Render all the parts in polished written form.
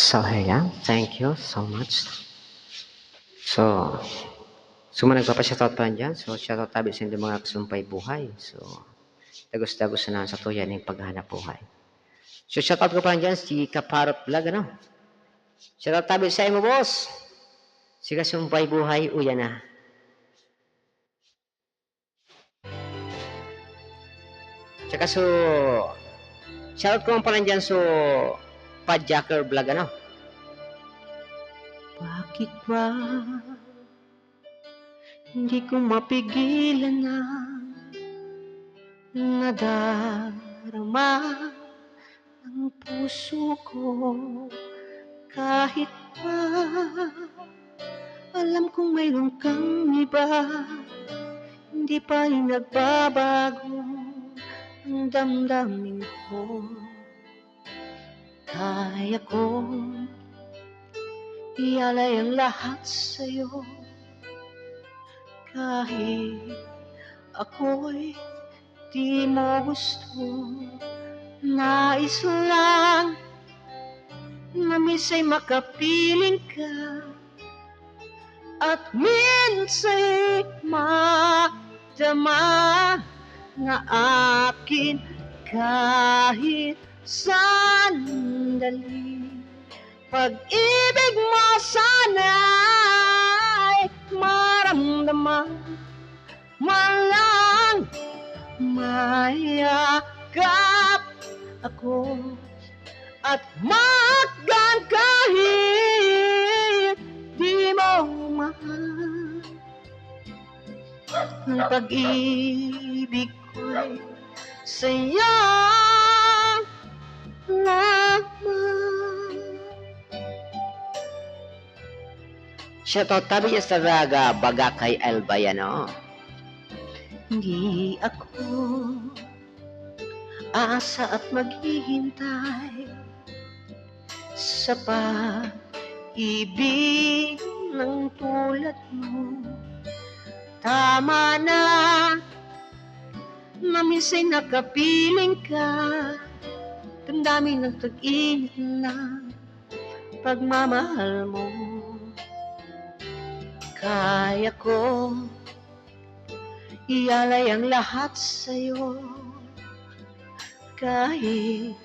So, ayan. Thank you so much. So, suma nagpapa-shoutout pa dyan. So, shoutout tabi sa hindi mga kasumpay buhay. So, tagos-tagos na sa tuyan ng paghahanap buhay. So, shoutout ko pa dyan si Kaparot Vlog, ano? Shoutout tabi sa mo, boss. Si kasumpay buhay, uyan na. Tsaka so, shoutout ko pa dyan so, Padjacker Vlog, ano? Bakit ba hindi ko mapigilan na nadarama ang puso ko kahit pa alam kong mayroon kang iba, hindi pa rin nagbabago ang damdamin ko. Kaya kong ialay ang lahat sa'yo kahit ako'y di mo gusto. Nais lang na minsa'y makapiling ka at minsa'y madama na akin kahit sandali. Pag-ibig mo sana'y maramdaman, malang mayakap ako at maggan kahit di mo mahal. Ang pag-ibig ko'y sa'yo lamang. Shoutout tabi sa Raga Baga kay Albayano. Hindi ako aasa at maghihintay sa pag-ibig ng tulad mo. Tama na na minsa'y nakapiling ka, damdamin ng tag-init ng pagmamahal mo. Kaya ko ialay ang lahat sa'yo kahit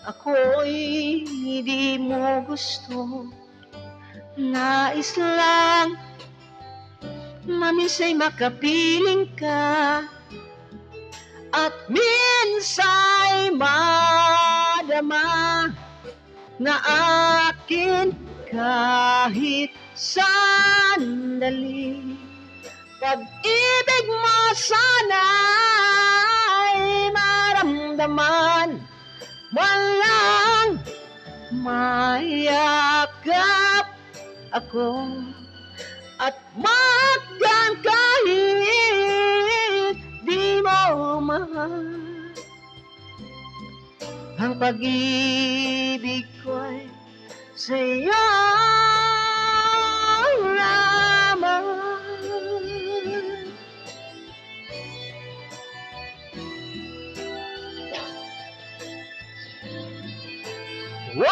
ako'y hindi mo gusto. Nais lang na minsa'y makapiling ka at minsa'y madama na akin kahit sandali. Pag-ibig mo sana'y maramdaman, walang mayakap ako at maggan kahit di mo mahal. Ang pag-ibig ko'y sa'yo lamang. Wow!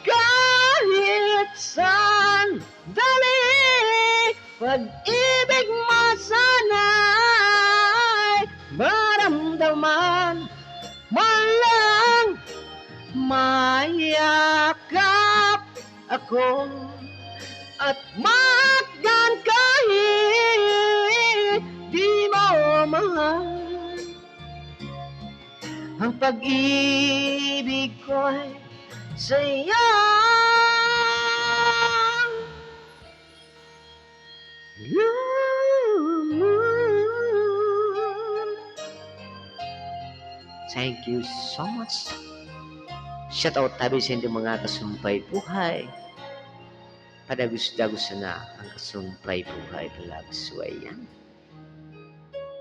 Kahit sandali, pag-ibig mo sana'y maramdaman, malang mayakap ako at maggan kahit di mo mahal. Ang pag-ibig ko'y sa'yo lamang. Thank you so much. Shoutout tabi sa hindi mga kasumpay buhay. Padagos-dagos na ang kasumpay buhay vlog. So, ayan.